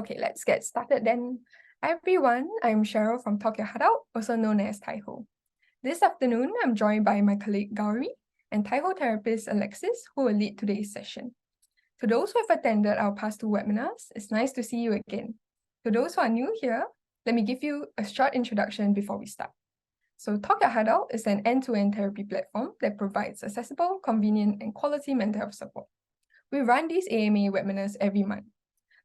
Okay, let's get started then. Hi everyone, I'm Cheryl from TYHO, also known as TYHO. This afternoon, I'm joined by my colleague Gauri and TYHO therapist Alexis, who will lead today's session. To those who have attended our past two webinars, it's nice to see you again. To those who are new here, let me give you a short introduction before we start. So TYHO is an end-to-end therapy platform that provides accessible, convenient, and quality mental health support. We run these AMA webinars every month.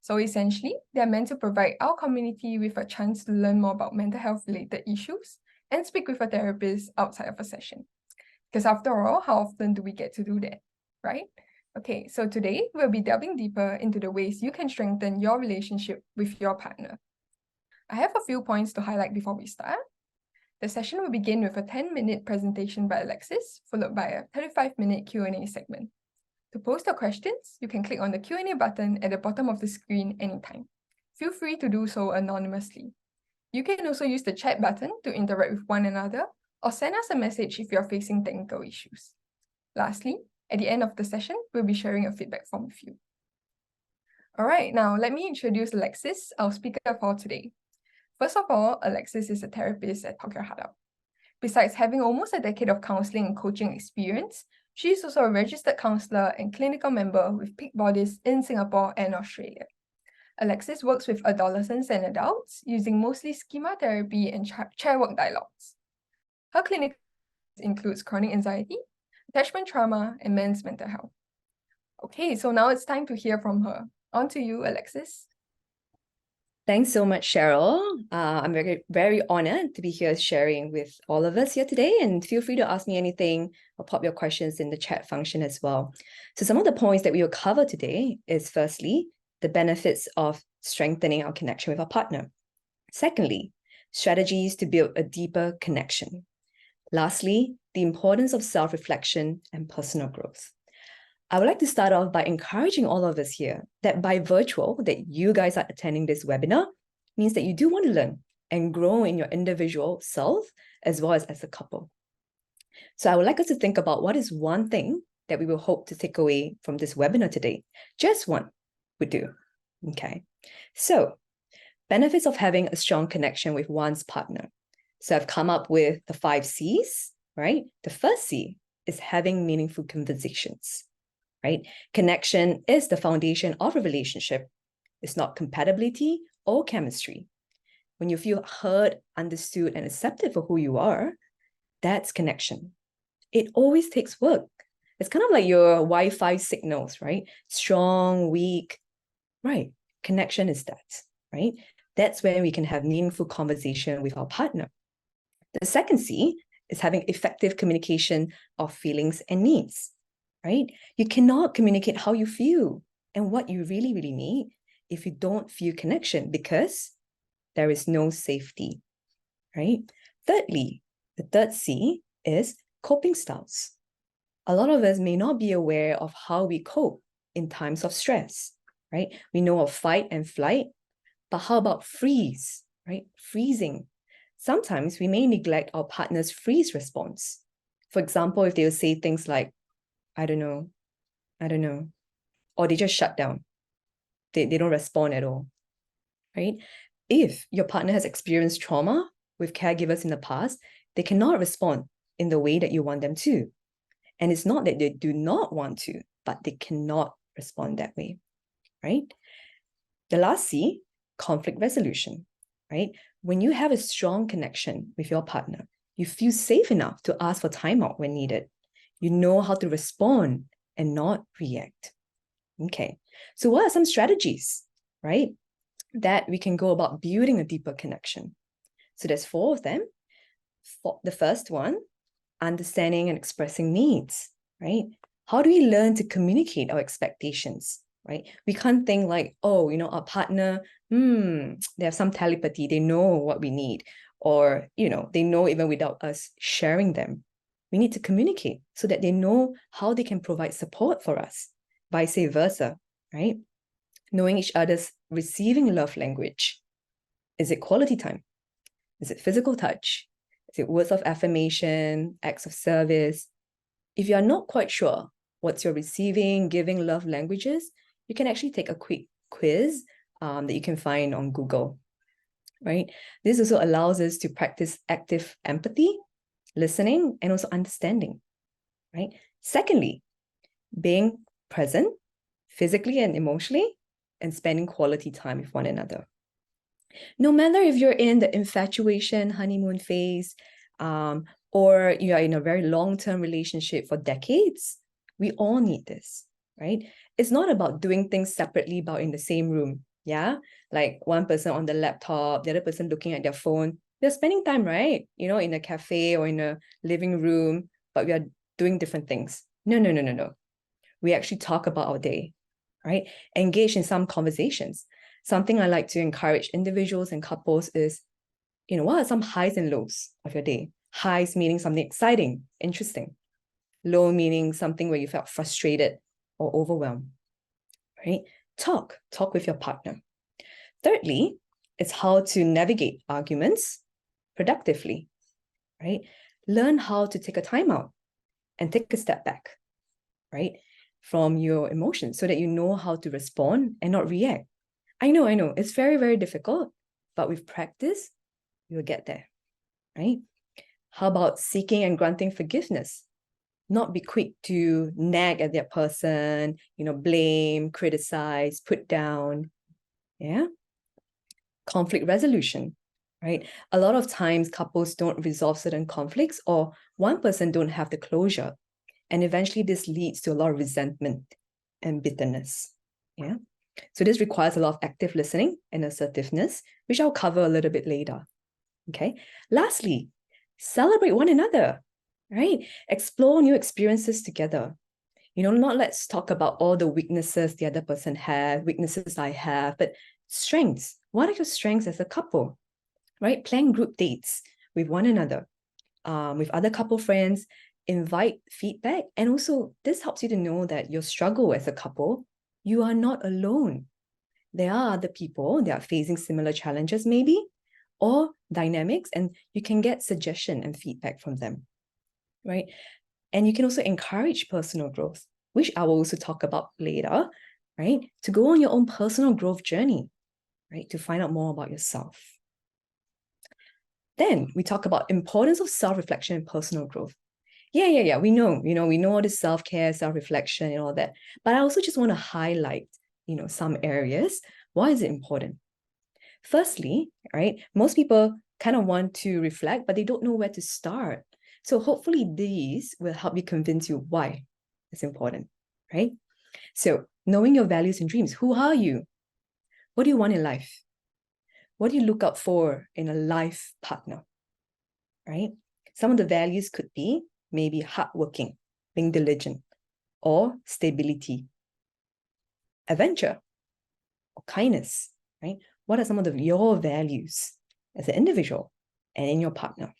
So essentially, they're meant to provide our community with a chance to learn more about mental health related issues and speak with a therapist outside of a session. Because after all, how often do we get to do that, right? Okay, so today we'll be delving deeper into the ways you can strengthen your relationship with your partner. I have a few points to highlight before we start. The session will begin with a 10-minute presentation by Alexis, followed by a 35-minute Q&A segment. To post your questions, you can click on the Q&A button at the bottom of the screen anytime. Feel free to do so anonymously. You can also use the chat button to interact with one another or send us a message if you're facing technical issues. Lastly, at the end of the session, we'll be sharing a feedback form with you. All right, now let me introduce Alexis, our speaker for today. First of all, Alexis is a therapist at TYHO. Besides having almost a decade of counseling and coaching experience, she is also a registered counselor and clinical member with peak bodies in Singapore and Australia. Alexis works with adolescents and adults using mostly schema therapy and chair work dialogues. Her clinic includes chronic anxiety, attachment trauma, and men's mental health. Okay, so now it's time to hear from her. On to you, Alexis. Thanks so much, Cheryl. I'm very honored to be here sharing with all of us here today, and feel free to ask me anything or pop your questions in the chat function as well. So some of the points that we will cover today is firstly, the benefits of strengthening our connection with our partner. Secondly, strategies to build a deeper connection. Lastly, the importance of self-reflection and personal growth. I would like to start off by encouraging all of us here that by virtual that you guys are attending this webinar means that you do want to learn and grow in your individual self as well as a couple. So I would like us to think about what is one thing that we will hope to take away from this webinar today. Just one would do. Okay. So benefits of having a strong connection with one's partner. So I've come up with the 5 C's, right? The first C is having meaningful conversations. Right? Connection is the foundation of a relationship. It's not compatibility or chemistry. When you feel heard, understood, and accepted for who you are, that's connection. It always takes work. It's kind of like your Wi-Fi signals, right? Strong, weak, right? Connection is that, right? That's when we can have meaningful conversation with our partner. The second C is having effective communication of feelings and needs. Right? You cannot communicate how you feel and what you really need if you don't feel connection, because there is no safety, right? Thirdly, the third C is coping styles. A lot of us may not be aware of how we cope in times of stress, right? We know of fight and flight, but how about freeze, right? Freezing. Sometimes we may neglect our partner's freeze response. For example, if they'll say things like, I don't know, or they just shut down. They don't respond at all, right? If your partner has experienced trauma with caregivers in the past, they cannot respond in the way that you want them to. And it's not that they do not want to, but they cannot respond that way, right? The last C, conflict resolution, right? When you have a strong connection with your partner, you feel safe enough to ask for timeout when needed. You know how to respond and not react. Okay, so what are some strategies, right, that we can go about building a deeper connection? So there's 4 of them. The first one, understanding and expressing needs, right? How do we learn to communicate our expectations, right? We can't think like, oh, our partner, they have some telepathy, they know what we need, or, they know even without us sharing them. We need to communicate so that they know how they can provide support for us, vice versa, right? Knowing each other's receiving love language. Is it quality time? Is it physical touch? Is it words of affirmation, acts of service? If you are not quite sure what's your receiving, giving love languages, you can actually take a quick quiz that you can find on Google, right? This also allows us to practice active empathy, listening, and also understanding, right? Secondly, being present physically and emotionally and spending quality time with one another. No matter if you're in the infatuation, honeymoon phase, or you are in a very long-term relationship for decades, we all need this, right? It's not about doing things separately but in the same room, yeah? Like one person on the laptop, the other person looking at their phone. They're spending time, right? In a cafe or in a living room, but we are doing different things. No. We actually talk about our day, right? Engage in some conversations. Something I like to encourage individuals and couples is, what are some highs and lows of your day? Highs meaning something exciting, interesting. Low meaning something where you felt frustrated or overwhelmed, right? Talk with your partner. Thirdly, it's how to navigate arguments productively, right? Learn how to take a time out and take a step back, right, from your emotions so that you know how to respond and not react. I know, it's very, very difficult, but with practice, you'll get there, right? How about seeking and granting forgiveness? Not be quick to nag at that person, blame, criticize, put down, yeah? Conflict resolution, right? A lot of times couples don't resolve certain conflicts or one person don't have the closure. And eventually this leads to a lot of resentment and bitterness, yeah? So this requires a lot of active listening and assertiveness, which I'll cover a little bit later, okay? Lastly, celebrate one another, right? Explore new experiences together. Not let's talk about all the weaknesses the other person has, weaknesses I have, but strengths. What are your strengths as a couple, right? Plan group dates with one another, with other couple friends, invite feedback. And also this helps you to know that your struggle as a couple, you are not alone. There are other people that are facing similar challenges maybe, or dynamics, and you can get suggestion and feedback from them, right? And you can also encourage personal growth, which I will also talk about later, right? To go on your own personal growth journey, right? To find out more about yourself. Then we talk about importance of self-reflection and personal growth. Yeah. We know all this self-care, self-reflection and all that. But I also just want to highlight, some areas. Why is it important? Firstly, right, most people kind of want to reflect, but they don't know where to start. So hopefully these will help you convince you why it's important, right? So knowing your values and dreams. Who are you? What do you want in life? What do you look out for in a life partner, right? Some of the values could be maybe hardworking, being diligent, or stability, adventure, or kindness, right? What are some of your values as an individual and in your partner?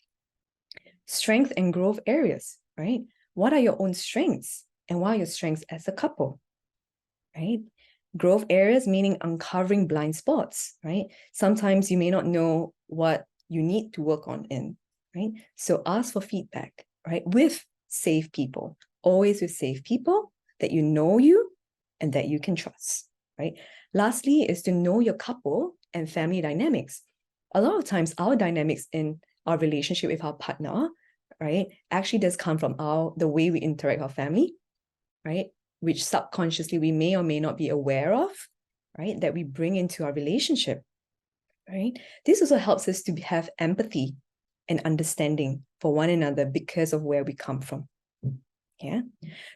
Strength and growth areas, right? What are your own strengths and what are your strengths as a couple, right? Growth areas meaning uncovering blind spots, right? Sometimes you may not know what you need to work on in, right? So ask for feedback, right? With safe people, always with safe people that you know you and that you can trust, right? Lastly is to know your couple and family dynamics. A lot of times our dynamics in our relationship with our partner, right, actually does come from the way we interact with our family, right, which subconsciously we may or may not be aware of, right, that we bring into our relationship, right? This also helps us to have empathy and understanding for one another because of where we come from, yeah?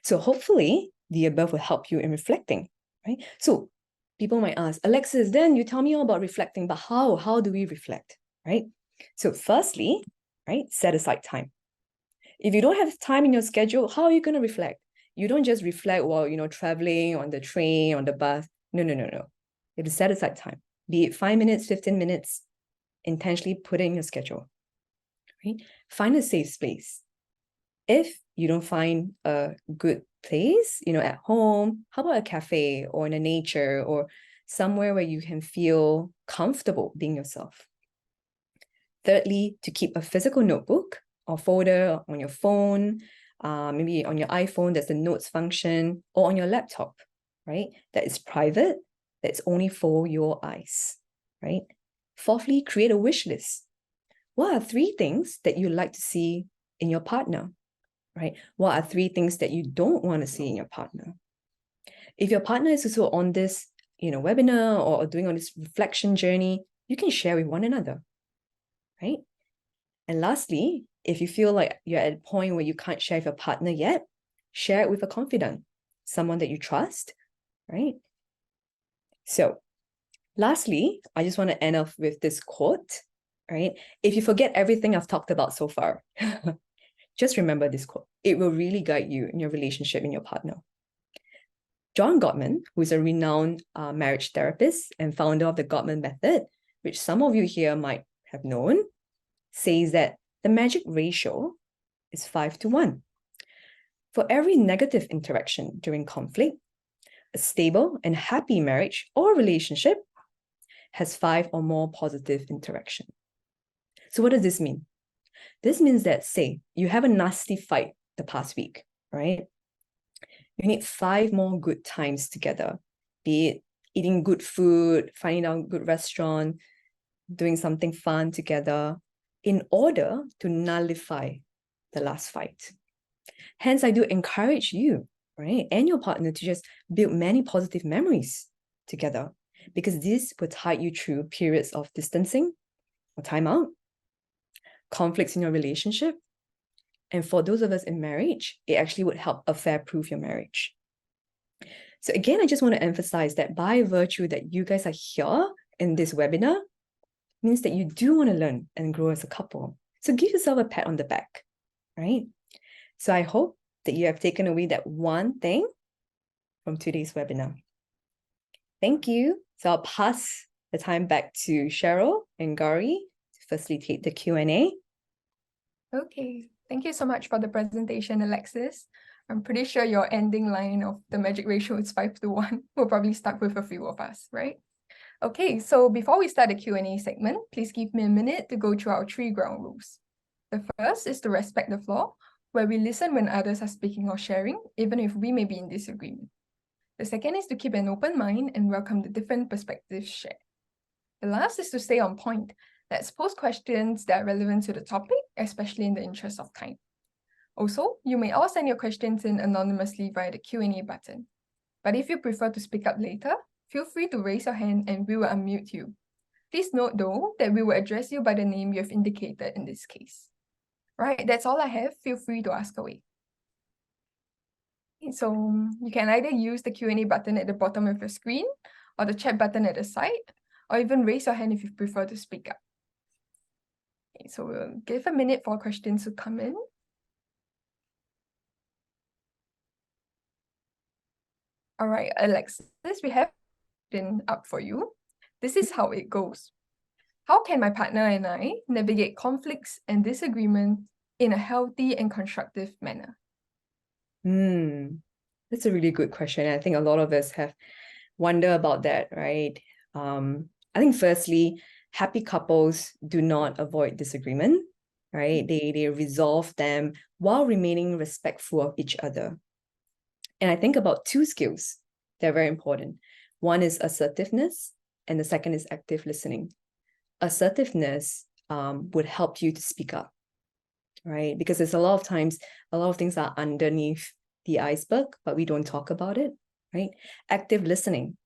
So hopefully the above will help you in reflecting, right? So people might ask, Alexis, then you tell me all about reflecting, but how do we reflect, right? So firstly, right, set aside time. If you don't have time in your schedule, how are you going to reflect? You don't just reflect while, traveling on the train, on the bus. No. You have to set aside time, be it 5 minutes, 15 minutes, intentionally put it in your schedule, right? Find a safe space. If you don't find a good place, at home, how about a cafe or in a nature or somewhere where you can feel comfortable being yourself? Thirdly, to keep a physical notebook or folder on your phone, maybe on your iPhone, there's the notes function, or on your laptop, right? That is private that's only for your eyes, right? Fourthly, create a wish list. What are 3 things that you'd like to see in your partner, right? What are 3 things that you don't want to see in your partner? If your partner is also on this, webinar or doing on this reflection journey, you can share with one another, right? And lastly, if you feel like you're at a point where you can't share with your partner yet, share it with a confidant, someone that you trust, right? So lastly, I just want to end off with this quote, right? If you forget everything I've talked about so far, just remember this quote. It will really guide you in your relationship in your partner. John Gottman, who is a renowned marriage therapist and founder of the Gottman Method, which some of you here might have known, says that the magic ratio is 5-1. For every negative interaction during conflict, a stable and happy marriage or relationship has 5 or more positive interaction. So what does this mean? This means that, say, you have a nasty fight the past week, right? You need 5 more good times together, be it eating good food, finding out a good restaurant, doing something fun together, in order to nullify the last fight. Hence, I do encourage you, right, and your partner to just build many positive memories together, because this will tide you through periods of distancing or timeout, conflicts in your relationship. And for those of us in marriage, it actually would help affair-proof your marriage. So again, I just want to emphasize that by virtue that you guys are here in this webinar means that you do want to learn and grow as a couple. So give yourself a pat on the back, right? So I hope that you have taken away that one thing from today's webinar. Thank you. So I'll pass the time back to Cheryl and Gauri to facilitate the Q&A. Okay, thank you so much for the presentation, Alexis. I'm pretty sure your ending line of the magic ratio is 5-1 will probably stuck with a few of us, right? Okay, so before we start the Q&A segment, please give me a minute to go through our 3 ground rules. The first is to respect the floor, where we listen when others are speaking or sharing, even if we may be in disagreement. The second is to keep an open mind and welcome the different perspectives shared. The last is to stay on point. Let's pose questions that are relevant to the topic, especially in the interest of time. Also, you may all send your questions in anonymously via the Q&A button. But if you prefer to speak up later, feel free to raise your hand and we will unmute you. Please note though that we will address you by the name you have indicated in this case. Right, that's all I have. Feel free to ask away. So you can either use the Q&A button at the bottom of your screen or the chat button at the side, or even raise your hand if you prefer to speak up. Okay, so we'll give a minute for questions to come in. All right, Alexis, we have been up for you. This is how it goes. How can my partner and I navigate conflicts and disagreements in a healthy and constructive manner? That's a really good question. I think a lot of us have wondered about that, right? I think firstly, happy couples do not avoid disagreement, right? They resolve them while remaining respectful of each other. And I think about 2 skills that are very important. One is assertiveness, and the second is active listening. Assertiveness would help you to speak up, right? Because there's a lot of times, a lot of things are underneath the iceberg, but we don't talk about it, right? Active listening,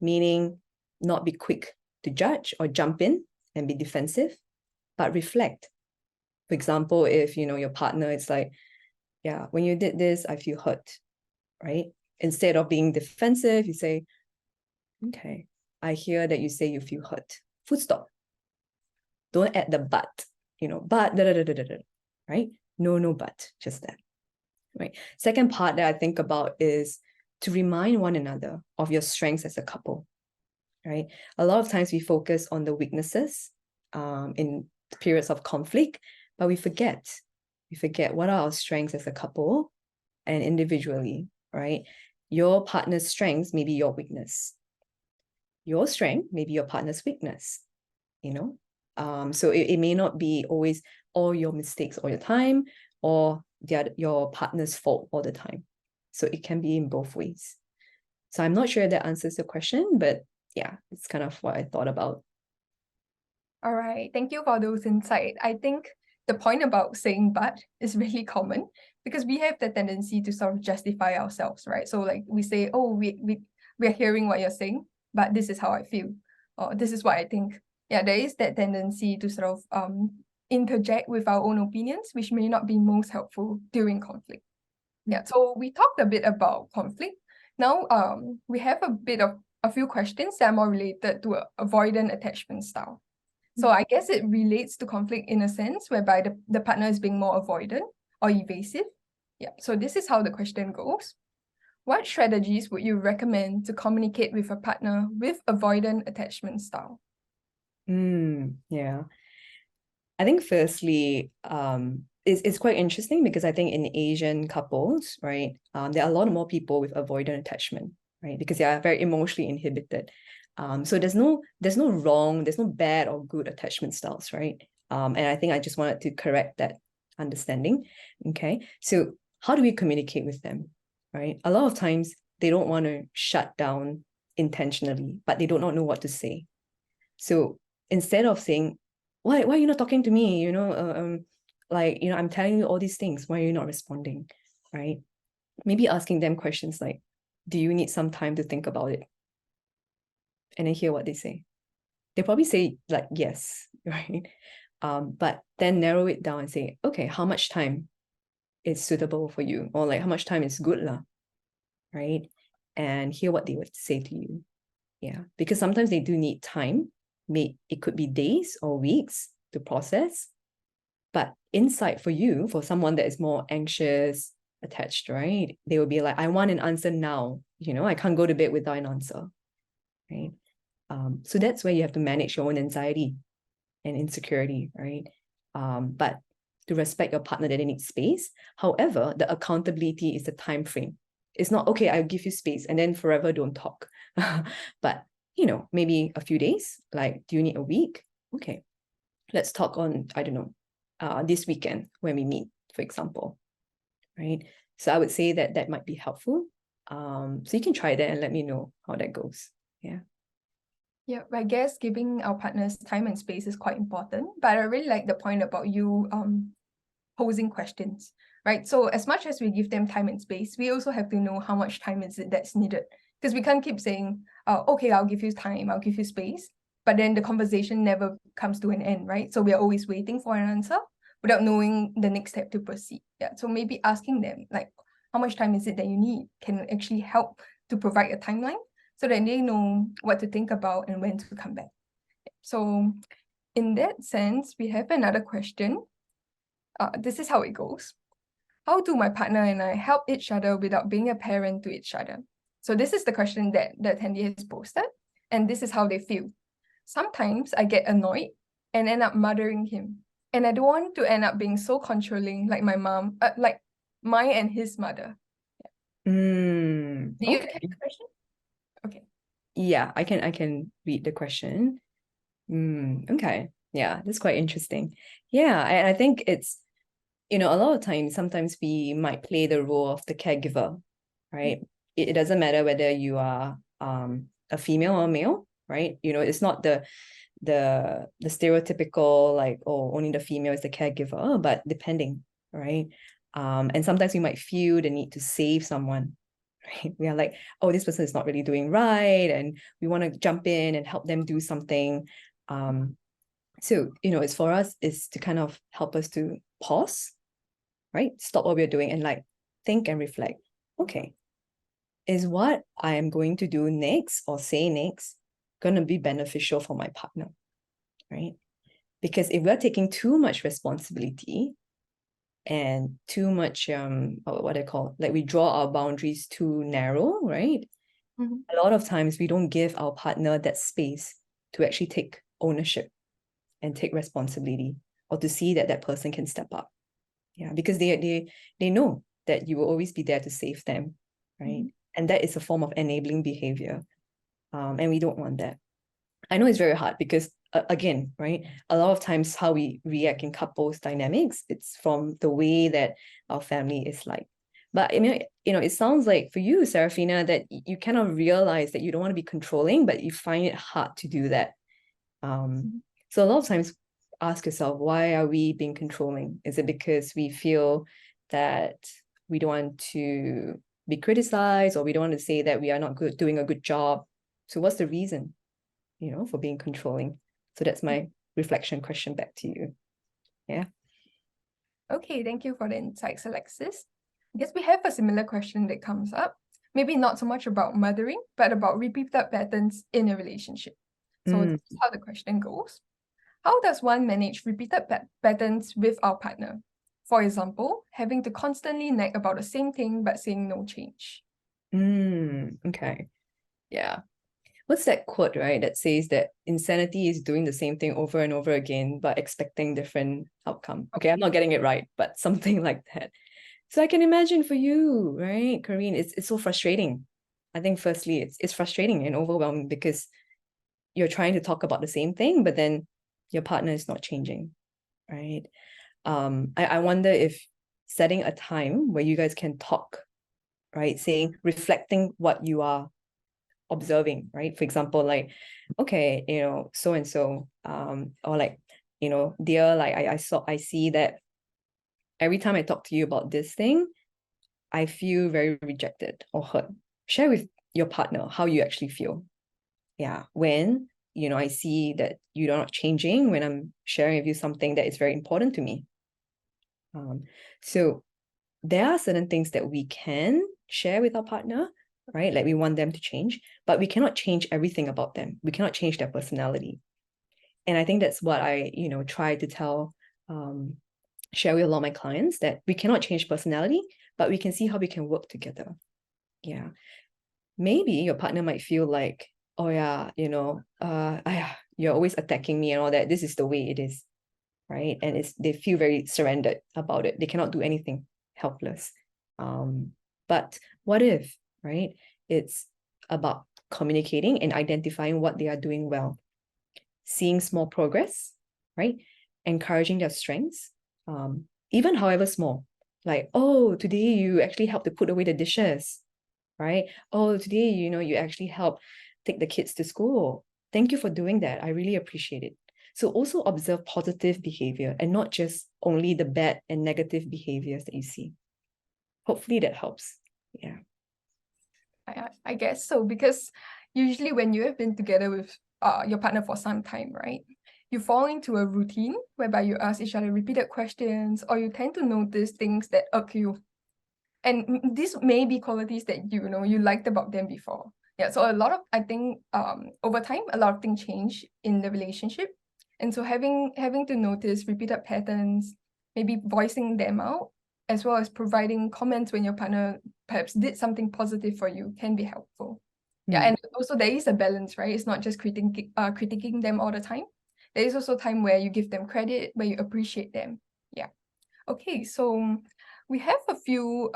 meaning not be quick to judge or jump in and be defensive, but reflect. For example, if your partner is like, yeah, when you did this, I feel hurt, right? Instead of being defensive, you say, okay, I hear that you say you feel hurt. Full stop. Don't add the but, but, right? No, but, just that, right? Second part that I think about is to remind one another of your strengths as a couple, right? A lot of times we focus on the weaknesses in periods of conflict, but we forget what are our strengths as a couple and individually, right? Your partner's strengths may be your weakness. Your strength may be your partner's weakness, so it may not be always all your mistakes all the time or your partner's fault all the time. So it can be in both ways. So I'm not sure if that answers the question, but yeah, it's kind of what I thought about. All right, thank you for those insights. I think the point about saying but is really common because we have the tendency to sort of justify ourselves, right? So like we say, oh, we're hearing what you're saying, but this is how I feel, or this is what I think. Yeah, there is that tendency to sort of interject with our own opinions, which may not be most helpful during conflict. Yeah, so we talked a bit about conflict. Now, we have a few questions that are more related to avoidant attachment style. So I guess it relates to conflict in a sense whereby the partner is being more avoidant or evasive. Yeah, so this is how the question goes. What strategies would you recommend to communicate with a partner with avoidant attachment style? Yeah. I think firstly, it's quite interesting because I think in Asian couples, right, there are a lot more people with avoidant attachment, right, because they are very emotionally inhibited. So there's no wrong, there's no bad or good attachment styles, right? And I think I just wanted to correct that understanding. Okay, so how do we communicate with them, right? A lot of times they don't want to shut down intentionally, but they do not know what to say. So instead of saying, why are you not talking to me? Like, I'm telling you all these things. Why are you not responding? Right? Maybe asking them questions like, do you need some time to think about it? And then hear what they say. They probably say like, yes, right? But then narrow it down and say, okay, how much time is suitable for you? Or like, how much time is good lah, right? And hear what they would say to you. Yeah, because sometimes they do need time. It could be days or weeks to process. But insight for you, for someone that is more anxious, attached, right? They will be like, I want an answer now. I can't go to bed without an answer, right? So that's where you have to manage your own anxiety and insecurity, right? But to respect your partner that they need space. However, the accountability is the time frame. It's not, okay, I'll give you space and then forever don't talk. But, maybe a few days, like, do you need a week? Okay, let's talk on, I don't know, this weekend when we meet, for example, right? So I would say that might be helpful. So you can try that and let me know how that goes. Yeah. Yeah, I guess giving our partners time and space is quite important, but I really like the point about you posing questions, right? So as much as we give them time and space, we also have to know how much time is it that's needed. Because we can't keep saying, okay, I'll give you time, I'll give you space, but then the conversation never comes to an end, right? So we're always waiting for an answer without knowing the next step to proceed. Yeah, so maybe asking them, like, how much time is it that you need can actually help to provide a timeline so that they know what to think about and when to come back. So in that sense, we have another question. This is how it goes. How do my partner and I help each other without being a parent to each other? So this is the question that the attendee has posted, and this is how they feel. Sometimes I get annoyed and end up mothering him, and I don't want to end up being so controlling like my mom, like my and his mother. Do you Okay. get the question? Okay. Yeah, I can read the question. Okay. Yeah, that's quite interesting. Yeah, I think it's, a lot of times, sometimes we might play the role of the caregiver, right? It doesn't matter whether you are a female or a male, right? It's not the stereotypical like, oh, only the female is the caregiver, but depending, right? And sometimes we might feel the need to save someone, right? We are like, oh, this person is not really doing right, and we want to jump in and help them do something. So, it's for us is to kind of help us to pause, right? Stop what we're doing and like think and reflect. Okay, is what I am going to do next or say next going to be beneficial for my partner, right? Because if we're taking too much responsibility and too much, what I call, like we draw our boundaries too narrow, right? A lot of times we don't give our partner that space to actually take ownership and take responsibility, or to see that person can step up. Yeah, because they know that you will always be there to save them, right? And that is a form of enabling behavior. And we don't want that. I know it's very hard because again, right, a lot of times how we react in couples dynamics, it's from the way that our family is like. But I mean, it sounds like for you, Serafina, that you kind of realize that you don't want to be controlling, but you find it hard to do that. So a lot of times ask yourself, why are we being controlling? Is it because we feel that we don't want to be criticized, or we don't want to say that we are not doing a good job? So what's the reason, for being controlling? So that's my reflection question back to you. Yeah. Okay, thank you for the insights, Alexis. I guess we have a similar question that comes up. Maybe not so much about mothering, but about repeated patterns in a relationship. So this is how the question goes. How does one manage repeated patterns with our partner? For example, having to constantly nag about the same thing but seeing no change. Okay. Yeah. What's that quote, right, that says that insanity is doing the same thing over and over again, but expecting different outcome? Okay, I'm not getting it right, but something like that. So I can imagine for you, right, Karine, it's so frustrating. I think firstly, it's frustrating and overwhelming because you're trying to talk about the same thing, but then your partner is not changing, right? I wonder if setting a time where you guys can talk, right, reflecting what you are observing, right? For example, like, okay, so and so, or like, dear, like I see that every time I talk to you about this thing, I feel very rejected or hurt. Share with your partner how you actually feel. Yeah, when I see that you're not changing, when I'm sharing with you something that is very important to me. So there are certain things that we can share with our partner, right? Like we want them to change, but we cannot change everything about them. We cannot change their personality. And I think that's what I, try to share with a lot of my clients, that we cannot change personality, but we can see how we can work together. Yeah. Maybe your partner might feel like, oh yeah, you're always attacking me and all that. This is the way it is, right? And they feel very surrendered about it. They cannot do anything, helpless. But what if, right? It's about communicating and identifying what they are doing well, seeing small progress, right? Encouraging their strengths, even however small. Like, oh, today you actually helped to put away the dishes, right? Oh, today, you actually help take the kids to school. Thank you for doing that. I really appreciate it. So also observe positive behavior and not just only the bad and negative behaviors that you see. Hopefully that helps. Yeah. I guess so, because usually when you have been together with your partner for some time, right? You fall into a routine whereby you ask each other repeated questions, or you tend to notice things that irk you. And these may be qualities that you liked about them before. Yeah, so I think over time, a lot of things change in the relationship. And so having to notice repeated patterns, maybe voicing them out, as well as providing comments when your partner perhaps did something positive for you, can be helpful. Yeah, and also there is a balance, right? It's not just critiquing them all the time. There is also time where you give them credit, where you appreciate them. Yeah. Okay, so we have a few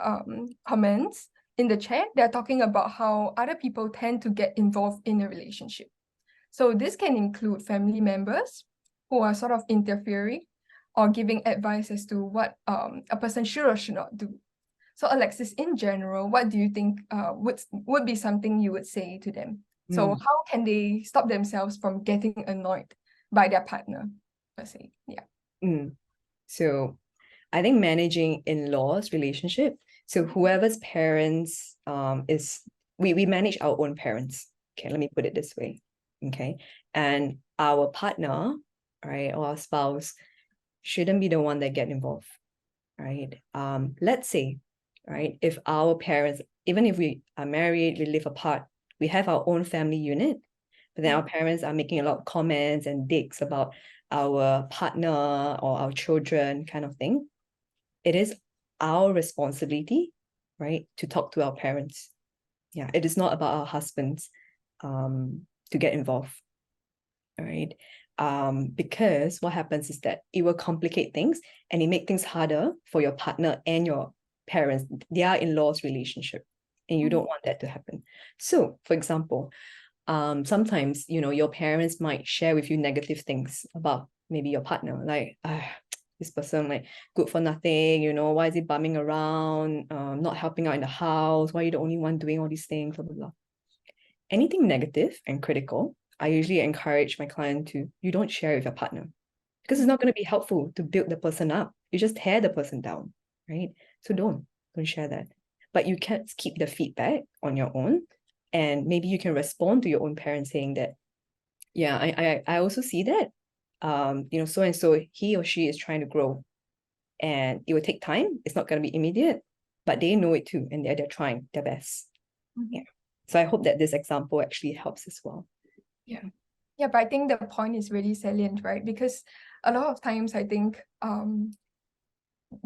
comments in the chat. They're talking about how other people tend to get involved in a relationship. So this can include family members who are sort of interfering or giving advice as to what a person should or should not do. So Alexis, in general, what do you think would be something you would say to them? So how can they stop themselves from getting annoyed by their partner, per se? Yeah. So I think managing in-laws relationship. So whoever's parents we manage our own parents. Okay, let me put it this way. Okay. And our partner, right, or our spouse shouldn't be the one that get involved. Right. Let's say, right, if our parents, even if we are married, we live apart, we have our own family unit, but then our parents are making a lot of comments and digs about our partner or our children, kind of thing. It is our responsibility, right, to talk to our parents. Yeah, it is not about our husbands to get involved, right? Because what happens is that it will complicate things and it make things harder for your partner and your parents, their in-laws relationship, and you don't want that to happen. So, for example, sometimes your parents might share with you negative things about maybe your partner, like this person like good for nothing, why is he bumming around, not helping out in the house, why are you the only one doing all these things, blah, blah, blah. Anything negative and critical, I usually encourage my client to, you don't share with your partner because it's not going to be helpful to build the person up. You just tear the person down, right? So don't share that. But you can keep the feedback on your own, and maybe you can respond to your own parents saying that, yeah, I also see that, so and so, he or she is trying to grow, and it will take time. It's not going to be immediate, but they know it too, and they're trying their best. Yeah. So I hope that this example actually helps as well. Yeah. Yeah, but I think the point is really salient, right? Because a lot of times I think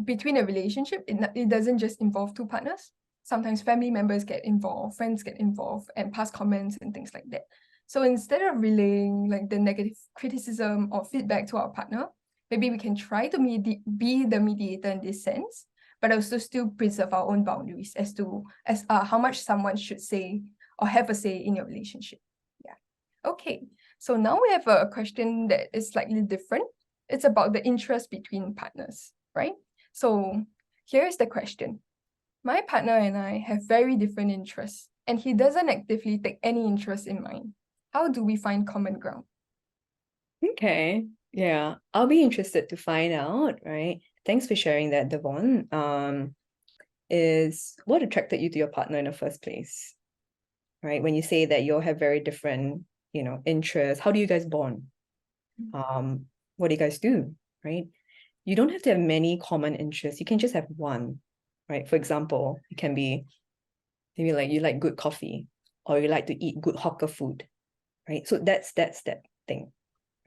between a relationship, it doesn't just involve two partners. Sometimes family members get involved, friends get involved, and pass comments and things like that. So instead of relaying like the negative criticism or feedback to our partner, maybe we can try to be the mediator in this sense, but also still preserve our own boundaries as how much someone should say or have a say in your relationship. Yeah. Okay. So now we have a question that is slightly different. It's about the interest between partners, right? So here is the question. My partner and I have very different interests, and he doesn't actively take any interest in mine. How do we find common ground? Okay. Yeah, I'll be interested to find out, right? Thanks for sharing that, Devon. Is what attracted you to your partner in the first place, right? When you say that you'll have very different, interests, how do you guys bond? What do you guys do, right? You don't have to have many common interests. You can just have one, right? For example, it can be maybe like you like good coffee, or you like to eat good hawker food, right? So that's that thing,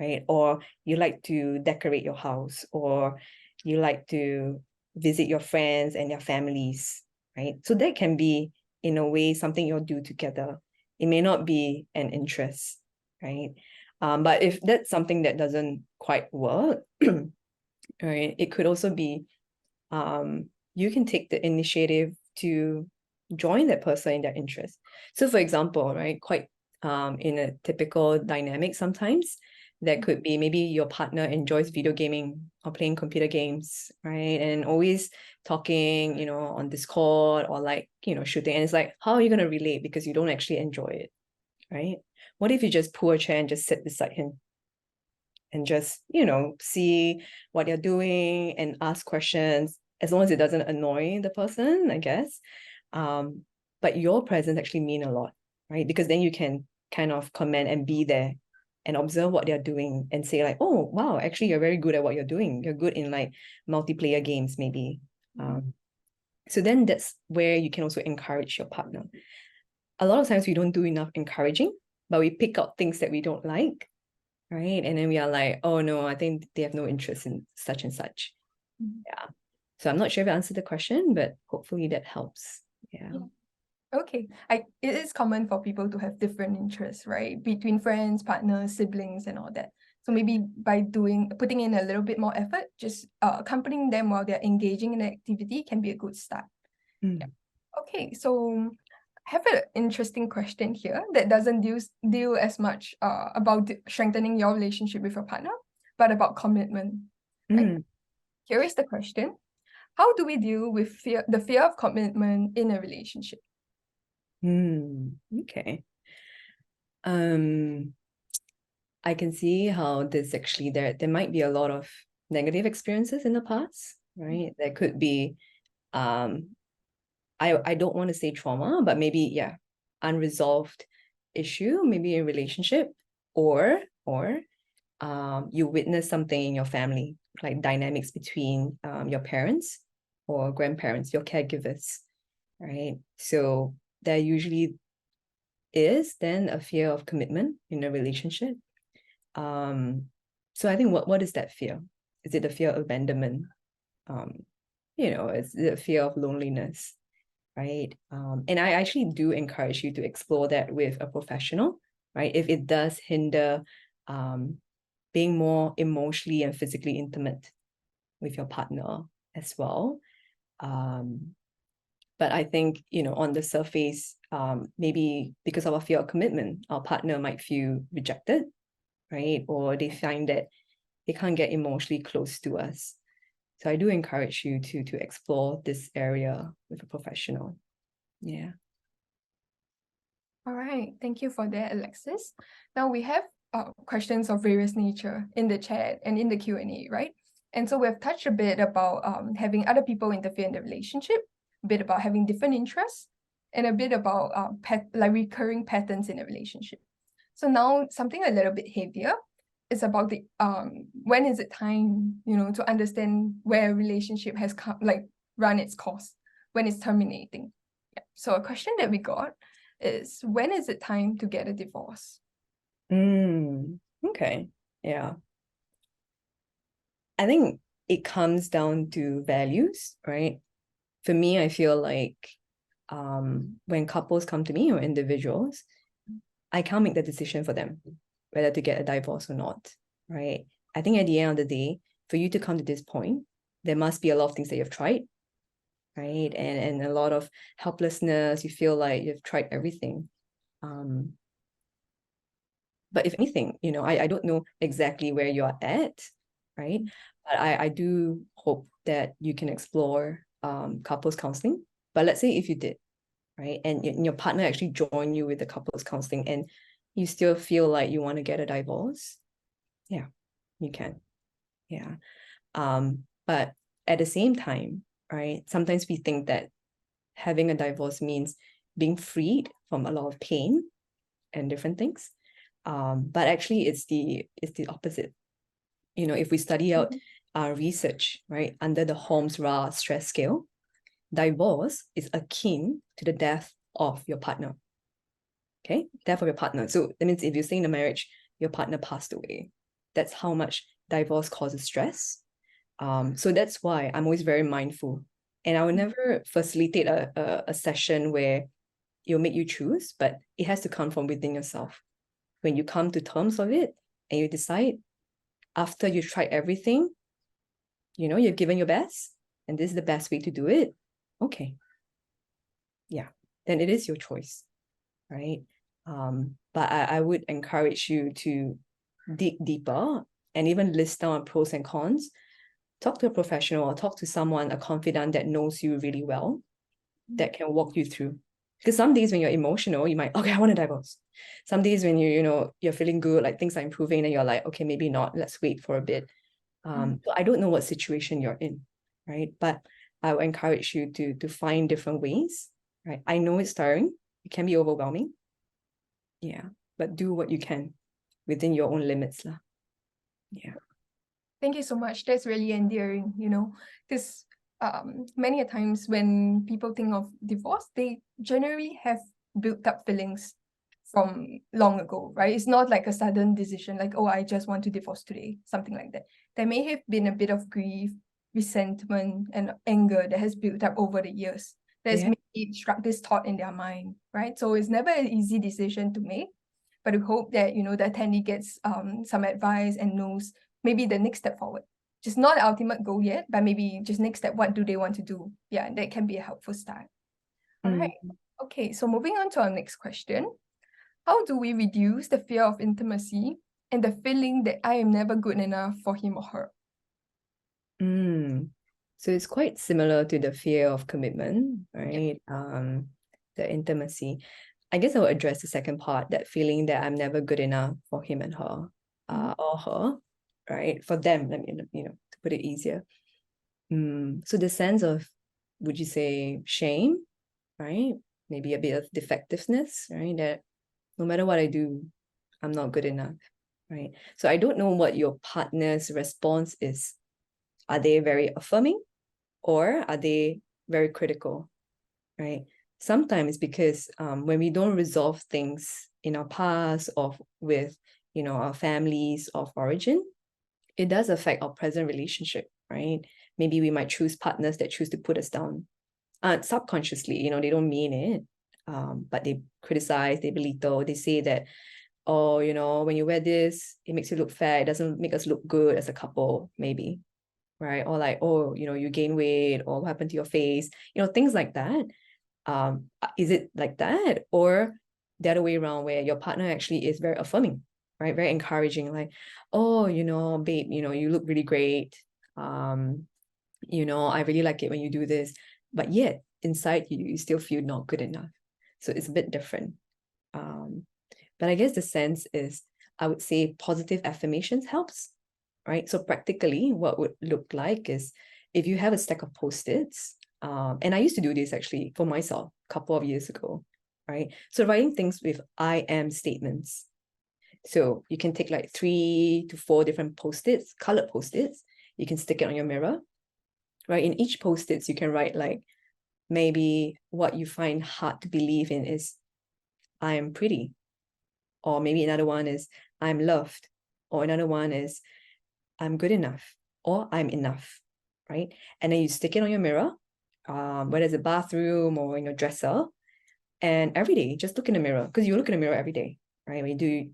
right? Or you like to decorate your house, or you like to visit your friends and their families, right? So that can be, in a way, something you'll do together. It may not be an interest, right? But if that's something that doesn't quite work, right, it could also be you can take the initiative to join that person in their interest. So for example, right, quite in a typical dynamic sometimes, that could be maybe your partner enjoys video gaming or playing computer games, right? And always talking, on Discord or like, shooting. And it's like, how are you going to relate? Because you don't actually enjoy it, right? What if you just pull a chair and just sit beside him and just, see what they're doing and ask questions, as long as it doesn't annoy the person, I guess. But your presence actually mean a lot, right? Because then you can kind of comment and be there and observe what they're doing and say like, oh, wow, actually you're very good at what you're doing. You're good in like multiplayer games, maybe. So then that's where you can also encourage your partner. A lot of times we don't do enough encouraging, but we pick out things that we don't like, right? And then we are like, oh no, I think they have no interest in such and such. Yeah. So I'm not sure if I answered the question, but hopefully that helps. Yeah. Okay. It is common for people to have different interests, right? Between friends, partners, siblings, and all that. So maybe by putting in a little bit more effort, just accompanying them while they're engaging in the activity can be a good start. Yeah. Okay, so I have an interesting question here that doesn't deal as much about strengthening your relationship with your partner, but about commitment. Right? Here is the question. How do we deal with the fear of commitment in a relationship? Okay. I can see how this actually, there might be a lot of negative experiences in the past, right? There could be I don't want to say trauma, but maybe unresolved issue, maybe a relationship, or you witness something in your family, like dynamics between your parents or grandparents, your caregivers, right? So there usually is then a fear of commitment in a relationship. So I think what is that fear? Is it the fear of abandonment? Is it a fear of loneliness? Right? And I actually do encourage you to explore that with a professional, right? If it does hinder being more emotionally and physically intimate with your partner as well. But I think, on the surface, maybe because of a fear of commitment, our partner might feel rejected, right? Or they find that they can't get emotionally close to us. So I do encourage you to explore this area with a professional. Yeah. All right, thank you for that, Alexis. Now we have questions of various nature in the chat and in the Q&A, right? And so we've touched a bit about having other people interfere in the relationship, a bit about having different interests, and a bit about like recurring patterns in a relationship. So now something a little bit heavier is about the when is it time, to understand where a relationship has run its course, when it's terminating. Yeah. So a question that we got is, when is it time to get a divorce? Okay. Yeah. I think it comes down to values, right? For me, I feel like when couples come to me or individuals, I can't make the decision for them whether to get a divorce or not, right? I think at the end of the day, for you to come to this point, there must be a lot of things that you've tried, right? And a lot of helplessness. You feel like you've tried everything. But if anything, I don't know exactly where you're at, right? But I do hope that you can explore couples counseling. But let's say if you did, right? And your partner actually joined you with the couples counseling and you still feel like you want to get a divorce, yeah, you can. Yeah. But at the same time, right, sometimes we think that having a divorce means being freed from a lot of pain and different things. But actually it's the opposite. If we study out our research, right, under the Holmes-Ra stress scale, divorce is akin to the death of your partner. Okay, death of your partner. So that means if you stay in a marriage, your partner passed away. That's how much divorce causes stress. So that's why I'm always very mindful. And I will never facilitate a session where it'll make you choose, but it has to come from within yourself. When you come to terms of it and you decide after you've tried everything, you've given your best, and this is the best way to do it, okay. Yeah, then it is your choice, right? But I would encourage you to dig deeper and even list down pros and cons. Talk to a professional or talk to someone, a confidant that knows you really well, that can walk you through. Because some days when you're emotional, you might, okay, I want a divorce. Some days when you're feeling good, like things are improving, and you're like, okay, maybe not, let's wait for a bit. So I don't know what situation you're in, right? But I would encourage you to find different ways, right? I know it's tiring. It can be overwhelming. Yeah, but do what you can within your own limits lah. Yeah. Thank you so much. That's really endearing, because many a times when people think of divorce, they generally have built up feelings from long ago, right? It's not like a sudden decision, like, oh, I just want to divorce today, something like that. There may have been a bit of grief, resentment, and anger that has built up over the years. That's maybe struck this thought in their mind, right? So it's never an easy decision to make, but we hope that, the attendee gets some advice and knows maybe the next step forward. Just not the ultimate goal yet, but maybe just next step, what do they want to do? Yeah, that can be a helpful start. All right. Okay, so moving on to our next question. How do we reduce the fear of intimacy and the feeling that I am never good enough for him or her? So it's quite similar to the fear of commitment, right? The intimacy. I guess I will address the second part, that feeling that I'm never good enough for him and her, or her, right? For them, let me, to put it easier. So the sense of, would you say, shame, right? Maybe a bit of defectiveness, right? That no matter what I do, I'm not good enough, right? So I don't know what your partner's response is. Are they very affirming or are they very critical, right? Sometimes because when we don't resolve things in our past or with, our families of origin, it does affect our present relationship, right? Maybe we might choose partners that choose to put us down subconsciously, they don't mean it, but they criticize, they belittle, they say that, oh, when you wear this, it makes you look fat, it doesn't make us look good as a couple, maybe, right? Or like, oh, you gain weight, or what happened to your face, things like that. Is it like that, or the other way around, where your partner actually is very affirming, right? Very encouraging, like, oh, babe, you look really great. I really like it when you do this, but yet inside you still feel not good enough. So it's a bit different. But I guess the sense is, I would say positive affirmations helps, right? So practically what would look like is, if you have a stack of Post-its, and I used to do this actually for myself a couple of years ago, right? So writing things with I am statements. So you can take like 3 to 4 different Post-its, colored Post-its. You can stick it on your mirror, right? In each Post-its, you can write like, maybe what you find hard to believe in is, I am pretty. Or maybe another one is, I'm loved. Or another one is, I'm good enough. Or I'm enough, right? And then you stick it on your mirror, whether it's a bathroom or in your dresser. And every day, just look in the mirror, because you look in the mirror every day, right? When you do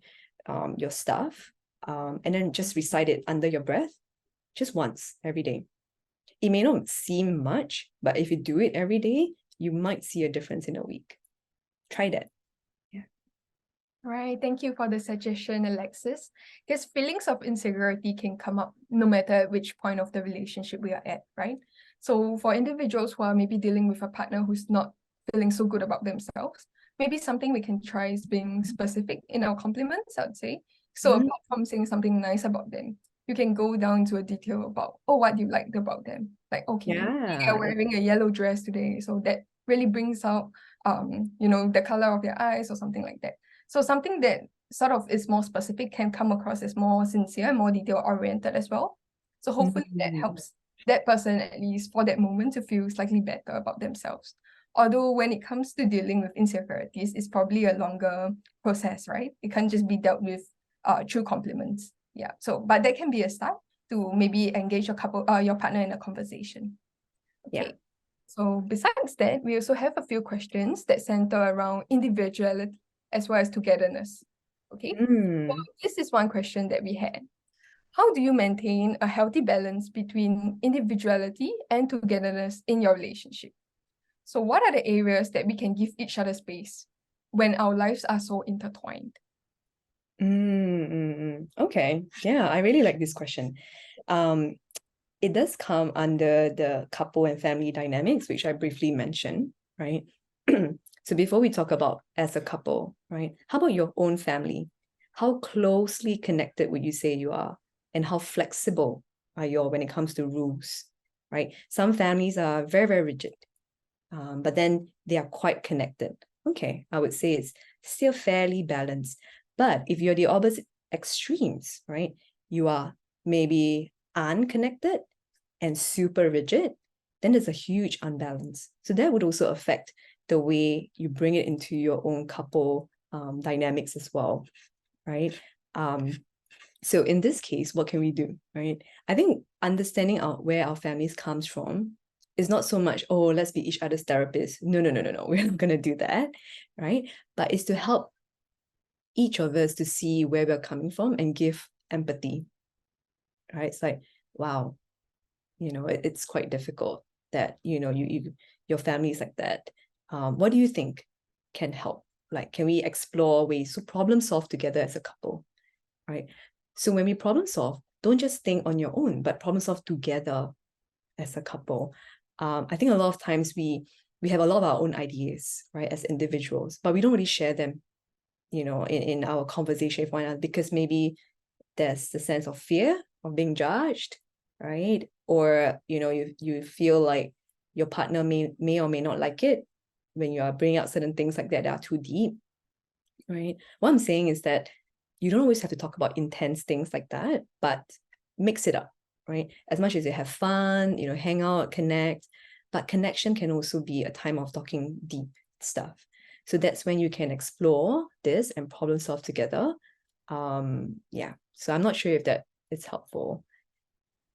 your stuff, and then just recite it under your breath, just once every day. It may not seem much, but if you do it every day, you might see a difference in a week. Try that. Right, thank you for the suggestion, Alexis. Because feelings of insecurity can come up no matter which point of the relationship we are at, right? So for individuals who are maybe dealing with a partner who's not feeling so good about themselves, maybe something we can try is being specific in our compliments, I'd say. So apart from saying something nice about them, you can go down to a detail about, oh, what you liked about them. Like, okay, they're wearing a yellow dress today, so that really brings out, the color of their eyes or something like that. So something that sort of is more specific can come across as more sincere and more detail-oriented as well. So hopefully that helps that person, at least for that moment, to feel slightly better about themselves. Although when it comes to dealing with insecurities, it's probably a longer process, right? It can't just be dealt with through compliments. Yeah. So, but that can be a start to maybe engage your partner in a conversation. Okay. Yeah. So besides that, we also have a few questions that center around individuality as well as togetherness. Okay. So this is one question that we had. How do you maintain a healthy balance between individuality and togetherness in your relationship? So what are the areas that we can give each other space when our lives are so intertwined? Okay. Yeah, I really like this question. It does come under the couple and family dynamics, which I briefly mentioned, right? So before we talk about as a couple, right? How about your own family? How closely connected would you say you are? And how flexible are you when it comes to rules, right? Some families are very, very rigid, but then they are quite connected. Okay, I would say it's still fairly balanced. But if you're the opposite extremes, right? You are maybe unconnected and super rigid, then there's a huge unbalance. So that would also affect the way you bring it into your own couple dynamics as well, right? So in this case, what can we do, right? I think understanding where our families comes from is not so much, oh, let's be each other's therapists. No. We're not going to do that, right? But it's to help each of us to see where we're coming from and give empathy, right? It's like, wow, it's quite difficult that, your family is like that. What do you think can help? Like, can we explore ways to problem solve together as a couple, right? So when we problem solve, don't just think on your own, but problem solve together as a couple. I think a lot of times we have a lot of our own ideas, right, as individuals, but we don't really share them, in our conversation with one another, because maybe there's the sense of fear of being judged, right? Or, you feel like your partner may or may not like it when you are bringing out certain things like that are too deep, right? What I'm saying is that you don't always have to talk about intense things like that, but mix it up, right? As much as you have fun, hang out, connect, but connection can also be a time of talking deep stuff. So that's when you can explore this and problem solve together. Yeah. So I'm not sure if that is helpful.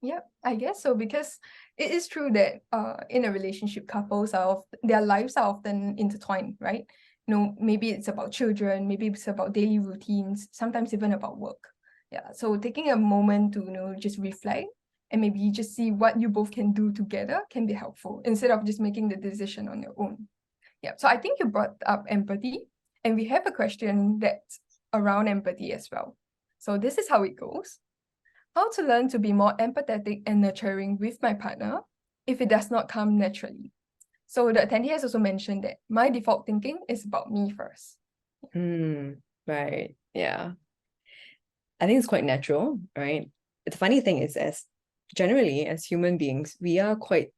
Yeah, I guess so, because it is true that in a relationship, couples their lives are often intertwined, right? Maybe it's about children, maybe it's about daily routines, sometimes even about work. Yeah, so taking a moment to just reflect and maybe just see what you both can do together can be helpful, instead of just making the decision on your own. Yeah, so I think you brought up empathy, and we have a question that's around empathy as well. So this is how it goes. How to learn to be more empathetic and nurturing with my partner if it does not come naturally. So the attendee has also mentioned that my default thinking is about me first. Right. Yeah. I think it's quite natural, right? The funny thing is, as generally as human beings, we are quite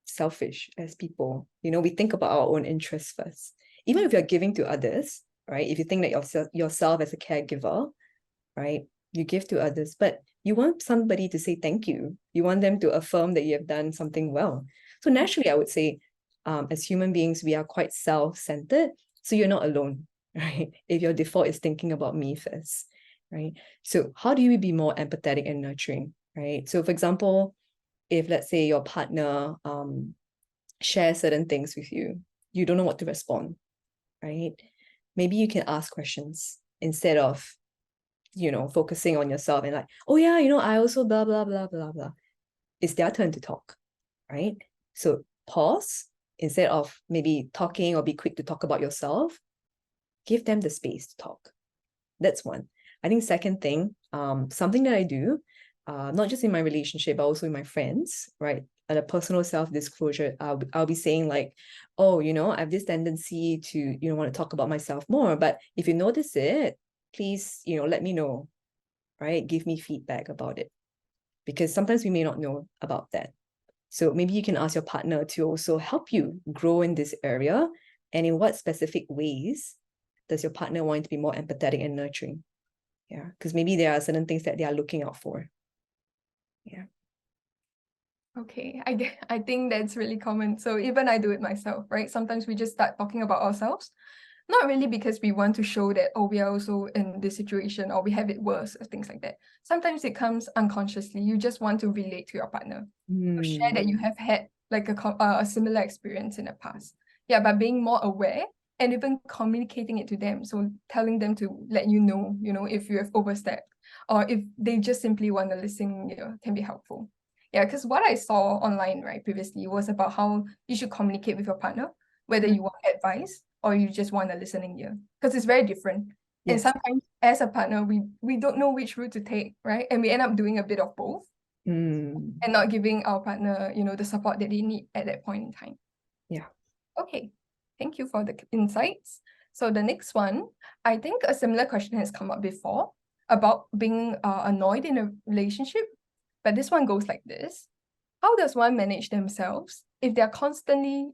selfish as people. We think about our own interests first. Even if you're giving to others, right? If you think that yourself as a caregiver, right? You give to others, but you want somebody to say thank you. You want them to affirm that you have done something well. So naturally, I would say, as human beings, we are quite self-centered. So you're not alone, right? If your default is thinking about me first, right? So how do we be more empathetic and nurturing, right? So for example, if let's say your partner shares certain things with you, you don't know what to respond, right? Maybe you can ask questions instead of focusing on yourself and like, oh yeah, I also blah, blah, blah, blah, blah. It's their turn to talk, right? So pause instead of maybe talking or be quick to talk about yourself. Give them the space to talk. That's one. I think second thing, something that I do, not just in my relationship, but also in my friends, right? At a personal self-disclosure, I'll be saying like, oh, I have this tendency to, want to talk about myself more. But if you notice it, please, let me know, right? Give me feedback about it. Because sometimes we may not know about that. So maybe you can ask your partner to also help you grow in this area. And in what specific ways does your partner want to be more empathetic and nurturing? Yeah, because maybe there are certain things that they are looking out for. Yeah. Okay, I think that's really common. So even I do it myself, right? Sometimes we just start talking about ourselves, not really because we want to show that, oh, we are also in this situation or we have it worse or things like that. Sometimes it comes unconsciously. You just want to relate to your partner, to share that you have had like a similar experience in the past. Yeah, by being more aware and even communicating it to them. So telling them to let you know, if you have overstepped or if they just simply want to listen, can be helpful. Yeah, because what I saw online, right, previously was about how you should communicate with your partner, whether you want advice or you just want a listening ear, because it's very different. And Yes. sometimes as a partner, we don't know which route to take, right? And we end up doing a bit of both and not giving our partner, the support that they need at that point in time. Yeah. Okay, thank you for the insights. So the next one, I think a similar question has come up before about being annoyed in a relationship, but this one goes like this. How does one manage themselves if they're constantly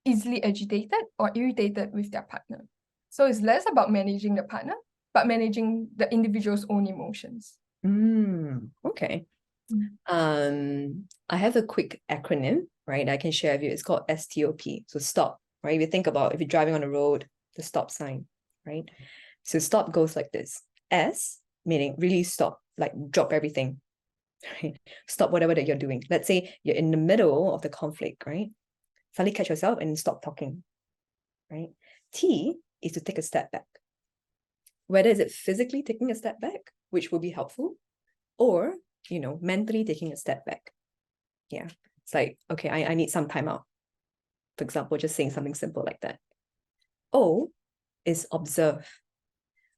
easily agitated or irritated with their partner? So it's less about managing the partner, but managing the individual's own emotions. Okay. I have a quick acronym, right? I can share with you. It's called STOP. So stop, right? If you think about if you're driving on the road, the stop sign, right? So stop goes like this. S, meaning really stop, like drop everything, right? Stop whatever that you're doing. Let's say you're in the middle of the conflict, right? Suddenly catch yourself and stop talking, right? T is to take a step back. Whether is it physically taking a step back, which will be helpful, or mentally taking a step back. Yeah, it's like, okay, I need some time out. For example, just saying something simple like that. O is observe.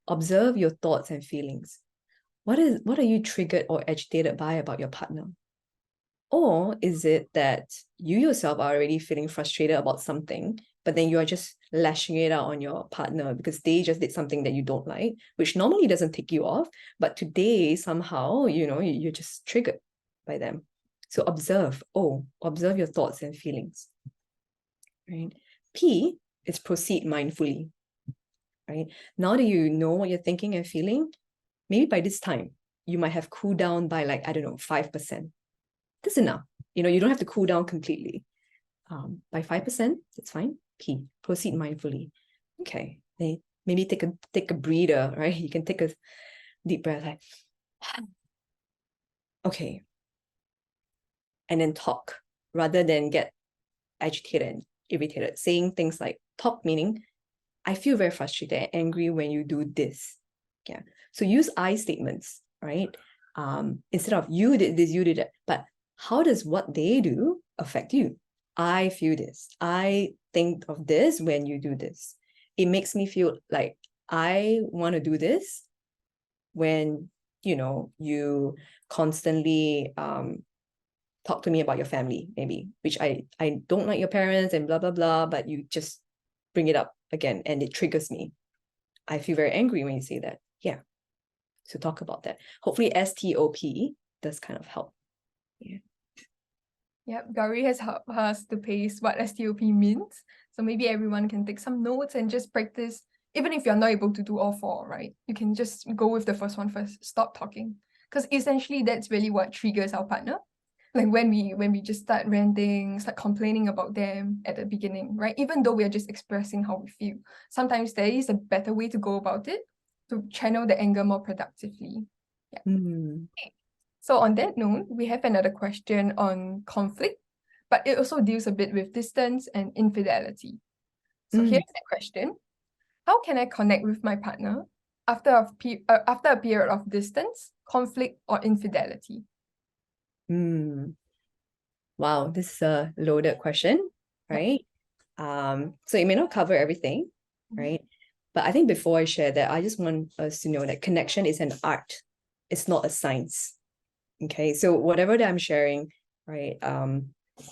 Observe your thoughts and feelings. What are you triggered or agitated by about your partner? Or is it that you yourself are already feeling frustrated about something, but then you are just lashing it out on your partner because they just did something that you don't like, which normally doesn't tick you off, but today somehow, you're just triggered by them. So observe your thoughts and feelings, right? P is proceed mindfully, right? Now that you know what you're thinking and feeling, maybe by this time, you might have cooled down by 5%. That's enough. You don't have to cool down completely. By 5%, that's fine. P, proceed mindfully. Okay, maybe take a breather, right? You can take a deep breath, like, okay, and then talk rather than get agitated and irritated. Saying things like talk, meaning I feel very frustrated and angry when you do this. Yeah. So use I statements, right? Instead of you did this, you did that. But how does what they do affect you? I feel this. I think of this when you do this. It makes me feel like I want to do this when you constantly talk to me about your family, maybe, which I don't like your parents and blah, blah, blah, but you just bring it up again and it triggers me. I feel very angry when you say that. Yeah. So talk about that. Hopefully STOP does kind of help. Yeah. Yep, Gauri has helped us to paste what STOP means. So maybe everyone can take some notes and just practice. Even if you're not able to do all four, right? You can just go with the first one first. Stop talking. Because essentially that's really what triggers our partner. Like when we just start ranting, start complaining about them at the beginning, right? Even though we are just expressing how we feel. Sometimes there is a better way to go about it to channel the anger more productively. Yeah. Okay. So on that note, we have another question on conflict, but it also deals a bit with distance and infidelity. So here's the question. How can I connect with my partner after a period of distance, conflict, or infidelity? Wow, this is a loaded question, right? So it may not cover everything, right? But I think before I share that, I just want us to know that connection is an art. It's not a science. Okay, so whatever that I'm sharing, right?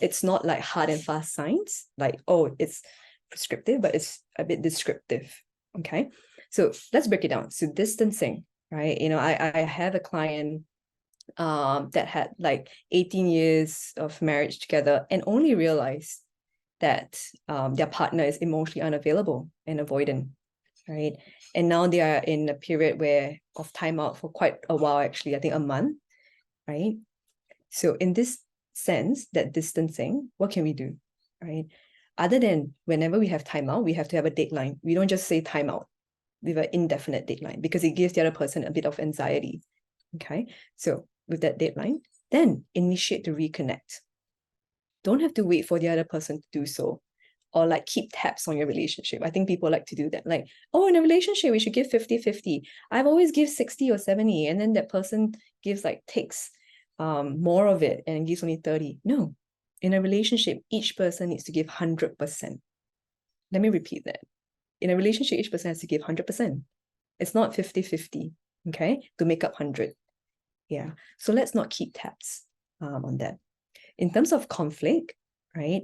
It's not like hard and fast science, like, oh, it's prescriptive, but it's a bit descriptive. Okay, so let's break it down. So distancing, right? I have a client that had like 18 years of marriage together and only realized that their partner is emotionally unavailable and avoidant, right? And now they are in a period of timeout for quite a while, actually, I think a month, right? So in this sense, that distancing, what can we do, right? Other than whenever we have timeout, we have to have a deadline. We don't just say timeout with an indefinite deadline because it gives the other person a bit of anxiety, okay? So with that deadline, then initiate to reconnect. Don't have to wait for the other person to do so or like keep tabs on your relationship. I think people like to do that. Like, oh, in a relationship, we should give 50-50. I've always give 60 or 70 and then that person gives takes more of it and gives only 30. No, in a relationship, each person needs to give 100%. Let me repeat that. In a relationship, each person has to give 100%. It's not 50-50, okay, to make up 100. Yeah, so let's not keep tabs on that. In terms of conflict, right,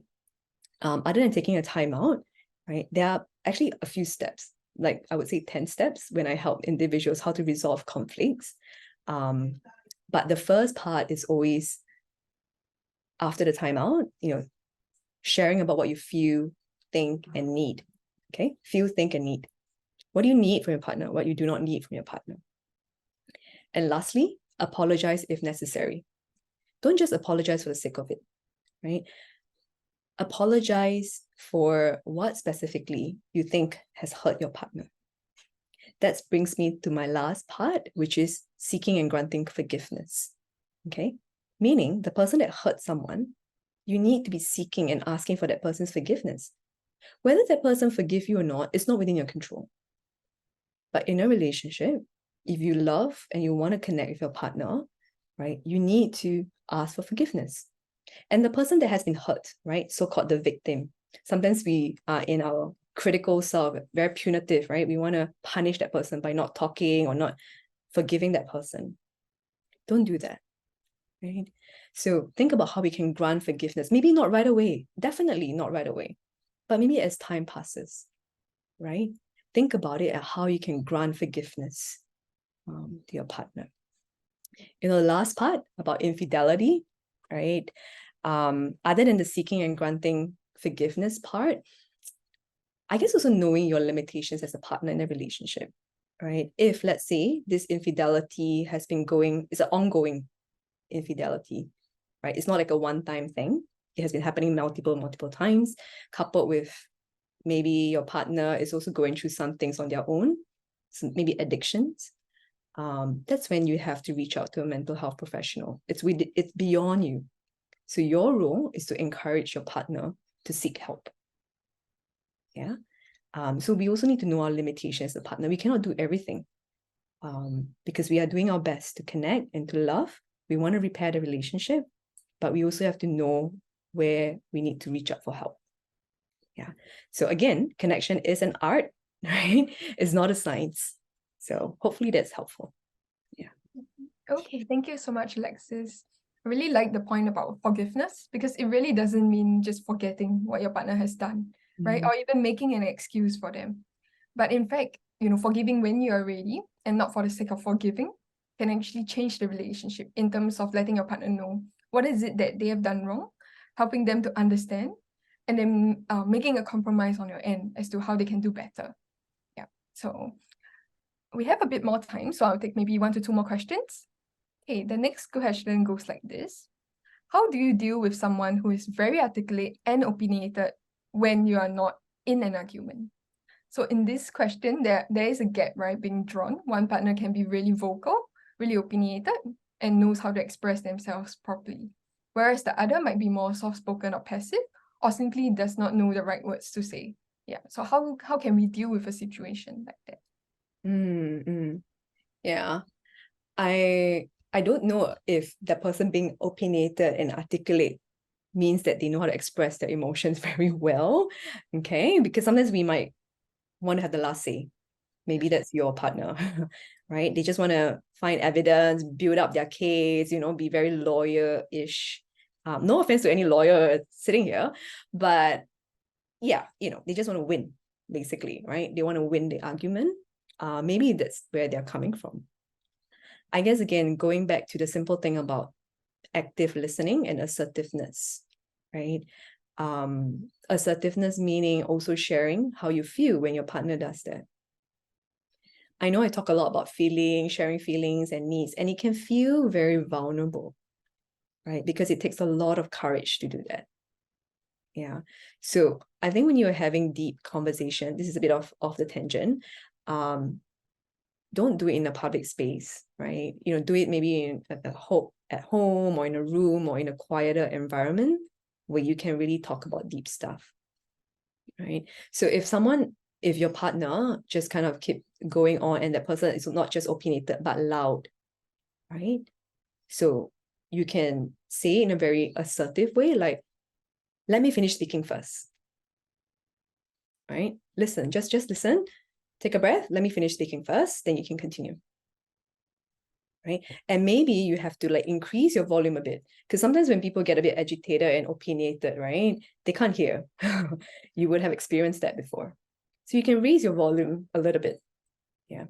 other than taking a time out, right, there are actually a few steps, like I would say 10 steps when I help individuals how to resolve conflicts. But the first part is always after the timeout, sharing about what you feel, think, and need. Okay, feel, think, and need. What do you need from your partner? What you do not need from your partner? And lastly, apologize if necessary. Don't just apologize for the sake of it, right? Apologize for what specifically you think has hurt your partner. That brings me to my last part, which is seeking and granting forgiveness. Okay, meaning the person that hurt someone, you need to be seeking and asking for that person's forgiveness. Whether that person forgive you or not, it's not within your control. But in a relationship, if you love and you want to connect with your partner, right, you need to ask for forgiveness. And the person that has been hurt, right, so-called the victim, sometimes we are in our critical self, very punitive, right? We want to punish that person by not talking or not forgiving that person. Don't do that, right? So think about how we can grant forgiveness. Maybe not right away, definitely not right away, but maybe as time passes, right? Think about it and how you can grant forgiveness to your partner. The last part about infidelity, right? Other than the seeking and granting forgiveness part, I guess also knowing your limitations as a partner in a relationship, right? If let's say this infidelity has been going, it's an ongoing infidelity, right? It's not like a one-time thing. It has been happening multiple times, coupled with maybe your partner is also going through some things on their own, so maybe addictions. That's when you have to reach out to a mental health professional. It's beyond you. So your role is to encourage your partner to seek help. Yeah. So we also need to know our limitations as a partner. We cannot do everything because we are doing our best to connect and to love. We want to repair the relationship, but we also have to know where we need to reach out for help. Yeah. So again, connection is an art, right? It's not a science. So hopefully that's helpful. Yeah. Okay, thank you so much, Alexis. I really like the point about forgiveness because it really doesn't mean just forgetting what your partner has done, right? Or even making an excuse for them. But in fact, forgiving when you are ready and not for the sake of forgiving can actually change the relationship in terms of letting your partner know what is it that they have done wrong, helping them to understand, and then making a compromise on your end as to how they can do better. Yeah. So we have a bit more time, so I'll take maybe 1 to 2 more questions. Okay, the next question goes like this. How do you deal with someone who is very articulate and opinionated when you are not in an argument? So in this question, there is a gap, right, being drawn. One partner can be really vocal, really opinionated, and knows how to express themselves properly, whereas the other might be more soft-spoken or passive, or simply does not know the right words to say. Yeah, so how can we deal with a situation like that? Yeah, I don't know if the person being opinionated and articulate means that they know how to express their emotions very well, okay? Because sometimes we might want to have the last say. Maybe that's your partner, right? They just want to find evidence, build up their case, be very lawyer-ish. No offense to any lawyer sitting here, but yeah, they just want to win, basically, right? They want to win the argument. Maybe that's where they're coming from. I guess, again, going back to the simple thing about active listening and assertiveness, right? Assertiveness meaning also sharing how you feel when your partner does that. I know I talk a lot about feelings, sharing feelings and needs, and it can feel very vulnerable, right? Because it takes a lot of courage to do that. Yeah. So I think when you're having deep conversation, this is a bit off the tangent. Don't do it in a public space, right? Do it maybe at home or in a room or in a quieter environment where you can really talk about deep stuff, right? So if your partner just kind of keep going on and that person is not just opinionated but loud, right? So you can say in a very assertive way, like, let me finish speaking first, right? Listen, just listen, take a breath, let me finish speaking first, then you can continue, right? And maybe you have to like increase your volume a bit, because sometimes when people get a bit agitated and opinionated, right, they can't hear. You would have experienced that before. So you can raise your volume a little bit. Yeah.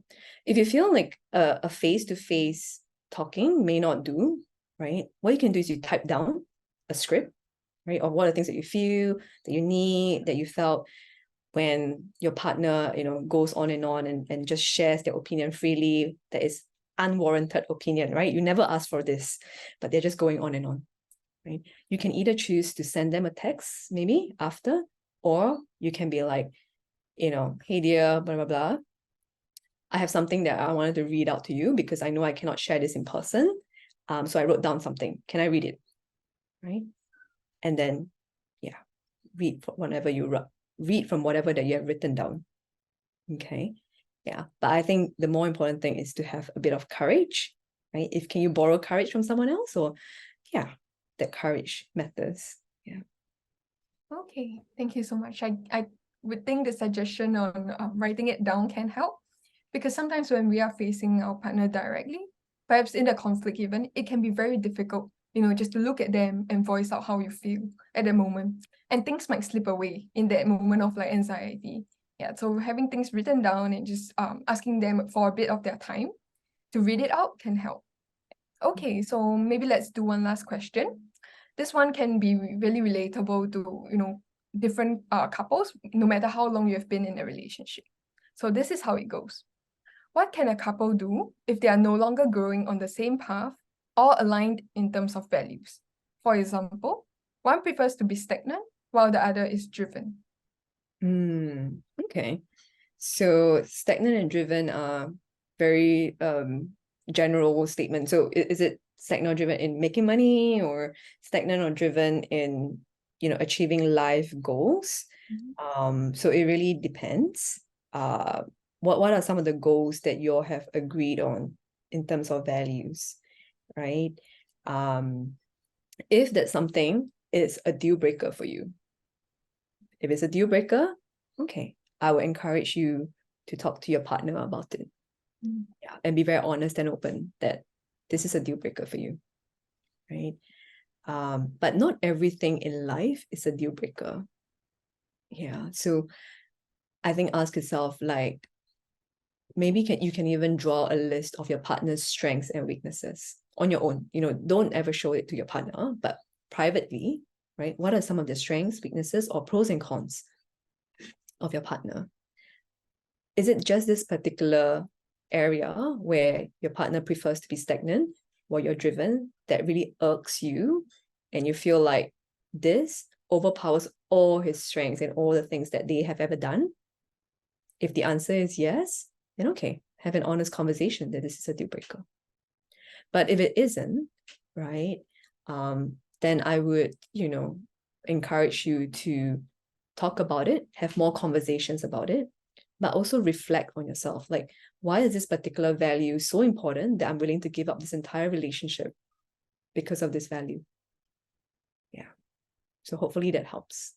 If you feel like a face-to-face talking may not do, right, what you can do is you type down a script, right, of what are the things that you feel, that you need, that you felt when your partner, goes on and just shares their opinion freely, that is unwarranted opinion, right? You never asked for this, but they're just going on and on, right? You can either choose to send them a text maybe after, or you can be like, hey dear, blah, blah, blah. I have something that I wanted to read out to you because I know I cannot share this in person. So I wrote down something. Can I read it? Right? And then, yeah, read from whatever that you have written down. Okay. Yeah. But I think the more important thing is to have a bit of courage, right? Can you borrow courage from someone else? Or yeah, that courage matters. Yeah. Okay, thank you so much. I would think the suggestion on writing it down can help, because sometimes when we are facing our partner directly, perhaps in a conflict even, it can be very difficult, just to look at them and voice out how you feel at the moment. And things might slip away in that moment of like anxiety. Yeah, so having things written down and just asking them for a bit of their time to read it out can help. Okay, so maybe let's do one last question. This one can be really relatable to, different couples, no matter how long you have been in a relationship. So this is how it goes. What can a couple do if they are no longer growing on the same path or aligned in terms of values? For example, one prefers to be stagnant while the other is driven. Okay. So stagnant and driven are very general statements. So is it stagnant or driven in making money, or stagnant or driven in achieving life goals? So it really depends. What are some of the goals that you all have agreed on in terms of values, right? If that's something is a deal breaker for you. If it's a deal breaker, okay, I would encourage you to talk to your partner about it. Yeah, and be very honest and open that this is a deal breaker for you. right? But not everything in life is a deal breaker. Yeah. So I think ask yourself, like, maybe you can even draw a list of your partner's strengths and weaknesses on your own. Don't ever show it to your partner, but privately, right? What are some of the strengths, weaknesses, or pros and cons of your partner? Is it just this particular area where your partner prefers to be stagnant while you're driven that really irks you, and you feel like this overpowers all his strengths and all the things that they have ever done? If the answer is yes, then okay, have an honest conversation that this is a deal breaker. But if it isn't, right, then I would, encourage you to talk about it, have more conversations about it, but also reflect on yourself. Like, why is this particular value so important that I'm willing to give up this entire relationship because of this value? Yeah. So hopefully that helps.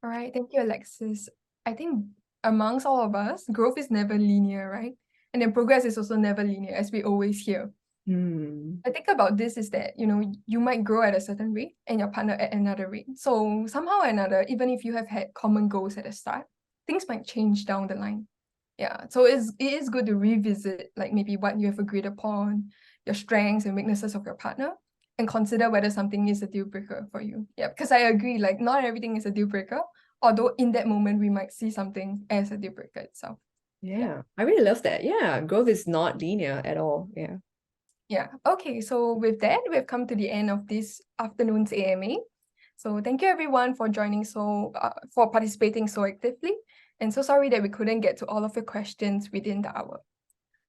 All right, thank you, Alexis. I think amongst all of us, growth is never linear, right? And then progress is also never linear, as we always hear. I think about this is that, you might grow at a certain rate and your partner at another rate. So somehow or another, even if you have had common goals at the start, things might change down the line. Yeah, so it is good to revisit like maybe what you have agreed upon, your strengths and weaknesses of your partner, and consider whether something is a deal breaker for you. Yeah, because I agree, like not everything is a deal breaker, although in that moment we might see something as a deal breaker itself. Yeah, I really love that. Yeah, growth is not linear at all. Yeah. Yeah, okay, so with that, we've come to the end of this afternoon's AMA. So thank you everyone for for participating so actively, and so sorry that we couldn't get to all of your questions within the hour.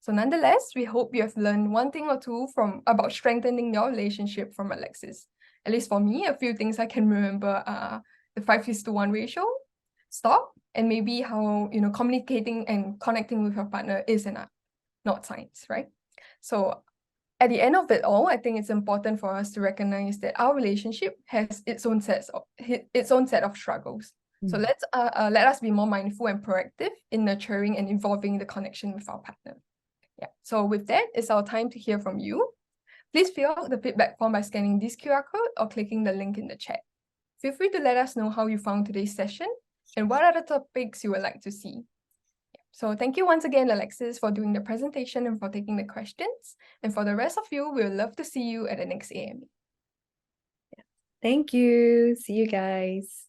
So nonetheless, we hope you have learned one thing or two about strengthening your relationship from Alexis. At least for me, a few things I can remember are the 5:1 ratio, stop, and maybe how communicating and connecting with your partner is an art, not science, right? So at the end of it all, I think it's important for us to recognize that our relationship has its own set of struggles. So let us be more mindful and proactive in nurturing and evolving the connection with our partner. Yeah. So with that, it's our time to hear from you. Please fill out the feedback form by scanning this QR code or clicking the link in the chat. Feel free to let us know how you found today's session and what other topics you would like to see. So thank you once again, Alexis, for doing the presentation and for taking the questions. And for the rest of you, we would love to see you at the next AME. Thank you. See you guys.